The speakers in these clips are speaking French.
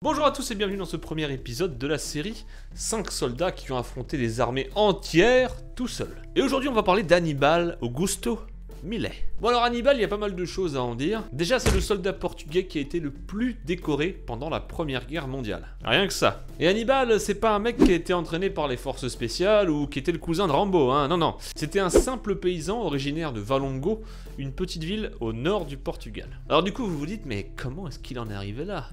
Bonjour à tous et bienvenue dans ce premier épisode de la série 5 soldats qui ont affronté des armées entières tout seuls. Et aujourd'hui on va parler d'Hannibal Augusto Milet. Bon alors Hannibal, il y a pas mal de choses à en dire. Déjà c'est le soldat portugais qui a été le plus décoré pendant la première guerre mondiale. Rien que ça. Et Hannibal, c'est pas un mec qui a été entraîné par les forces spéciales ou qui était le cousin de Rambo, hein. Non. C'était un simple paysan originaire de Valongo, une petite ville au nord du Portugal. Alors du coup vous vous dites, mais comment est-ce qu'il en est arrivé là ?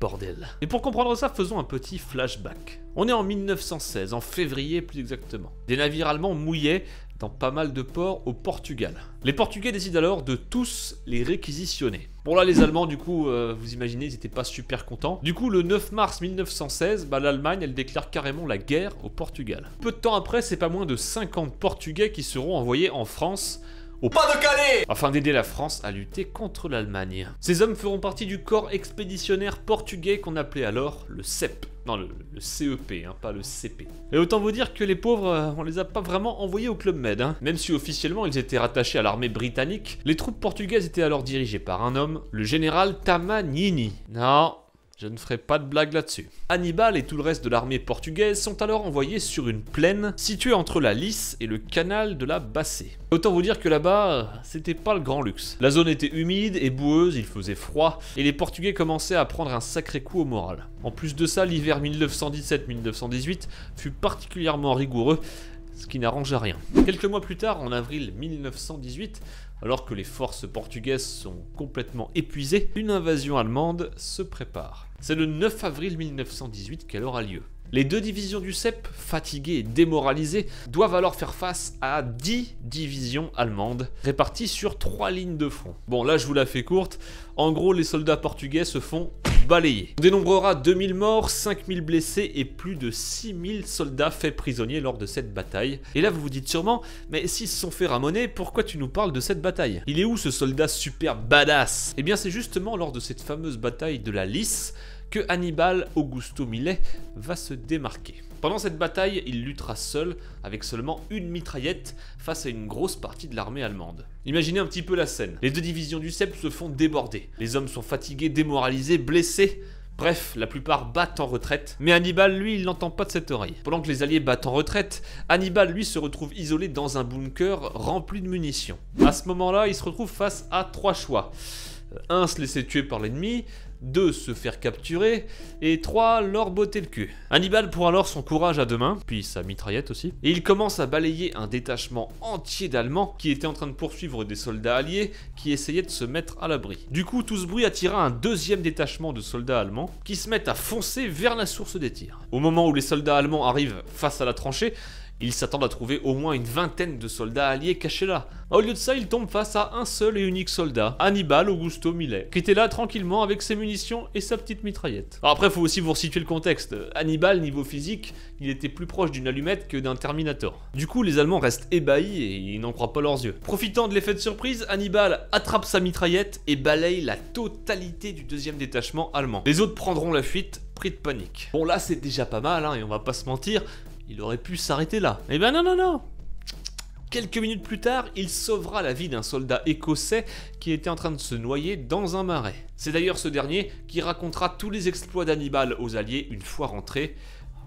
Bordel. Et pour comprendre ça, faisons un petit flashback. On est en 1916, en février plus exactement. Des navires allemands mouillaient dans pas mal de ports au Portugal. Les Portugais décident alors de tous les réquisitionner. Bon là les Allemands du coup, vous imaginez, ils étaient pas super contents. Du coup le 9 mars 1916, l'Allemagne elle déclare carrément la guerre au Portugal. Peu de temps après, c'est pas moins de 50 Portugais qui seront envoyés en France au Pas-de-Calais afin d'aider la France à lutter contre l'Allemagne. Ces hommes feront partie du corps expéditionnaire portugais qu'on appelait alors le CEP. Non, le CEP, hein, pas le CP. Et autant vous dire que les pauvres, on les a pas vraiment envoyés au Club Med. Hein. Même si officiellement ils étaient rattachés à l'armée britannique, les troupes portugaises étaient alors dirigées par un homme, le général Tamanini. Non, je ne ferai pas de blague là-dessus. Hannibal et tout le reste de l'armée portugaise sont alors envoyés sur une plaine située entre la Lys et le canal de la Bassée. Autant vous dire que là-bas, c'était pas le grand luxe. La zone était humide et boueuse, il faisait froid, et les Portugais commençaient à prendre un sacré coup au moral. En plus de ça, l'hiver 1917-1918 fut particulièrement rigoureux, ce qui n'arrange rien. Quelques mois plus tard, en avril 1918, alors que les forces portugaises sont complètement épuisées, une invasion allemande se prépare. C'est le 9 avril 1918 qu'elle aura lieu. Les deux divisions du CEP, fatiguées et démoralisées, doivent alors faire face à 10 divisions allemandes, réparties sur 3 lignes de front. Bon là je vous la fais courte, en gros les soldats portugais se font balayer. On dénombrera 2000 morts, 5000 blessés et plus de 6000 soldats faits prisonniers lors de cette bataille. Et là vous vous dites sûrement, mais s'ils se sont fait ramoner, pourquoi tu nous parles de cette bataille? Il est où ce soldat super badass? Eh bien c'est justement lors de cette fameuse bataille de la Lys que Hannibal Augusto Milet va se démarquer. Pendant cette bataille, il luttera seul, avec seulement une mitraillette, face à une grosse partie de l'armée allemande. Imaginez un petit peu la scène. Les deux divisions du CEP se font déborder. Les hommes sont fatigués, démoralisés, blessés. Bref, la plupart battent en retraite, mais Hannibal, lui, il n'entend pas de cette oreille. Pendant que les alliés battent en retraite, Hannibal, lui, se retrouve isolé dans un bunker rempli de munitions. À ce moment-là, il se retrouve face à 3 choix. 1. Se laisser tuer par l'ennemi, 2. Se faire capturer, et 3. Leur botter le cul. Hannibal prend alors son courage à deux mains, puis sa mitraillette aussi, et il commence à balayer un détachement entier d'Allemands qui étaient en train de poursuivre des soldats alliés qui essayaient de se mettre à l'abri. Du coup, tout ce bruit attira un deuxième détachement de soldats allemands qui se mettent à foncer vers la source des tirs. Au moment où les soldats allemands arrivent face à la tranchée, ils s'attendent à trouver au moins une vingtaine de soldats alliés cachés là. Au lieu de ça, ils tombent face à un seul et unique soldat, Hannibal Augusto Milet, qui était là tranquillement avec ses munitions et sa petite mitraillette. Alors après, il faut aussi vous resituer le contexte. Hannibal, niveau physique, il était plus proche d'une allumette que d'un Terminator. Du coup, les Allemands restent ébahis et ils n'en croient pas leurs yeux. Profitant de l'effet de surprise, Hannibal attrape sa mitraillette et balaye la totalité du deuxième détachement allemand. Les autres prendront la fuite, pris de panique. Bon là, c'est déjà pas mal, hein, et on va pas se mentir. Il aurait pu s'arrêter là. Eh ben non. Quelques minutes plus tard, il sauvera la vie d'un soldat écossais qui était en train de se noyer dans un marais. C'est d'ailleurs ce dernier qui racontera tous les exploits d'Hannibal aux Alliés une fois rentré.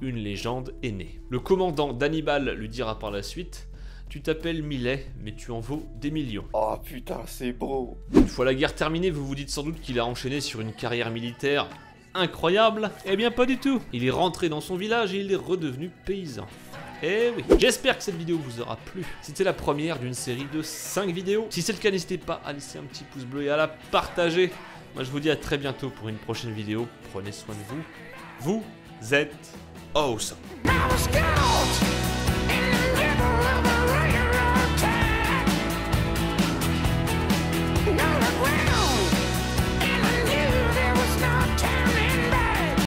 Une légende est née. Le commandant d'Hannibal lui dira par la suite: tu t'appelles Milet, mais tu en vaux des millions. Oh putain, c'est beau. Une fois la guerre terminée, vous vous dites sans doute qu'il a enchaîné sur une carrière militaire incroyable. Eh bien pas du tout. Il est rentré dans son village et il est redevenu paysan. Eh oui. J'espère que cette vidéo vous aura plu. C'était la première d'une série de 5 vidéos. Si c'est le cas, n'hésitez pas à laisser un petit pouce bleu et à la partager. Moi je vous dis à très bientôt pour une prochaine vidéo. Prenez soin de vous. Vous êtes awesome.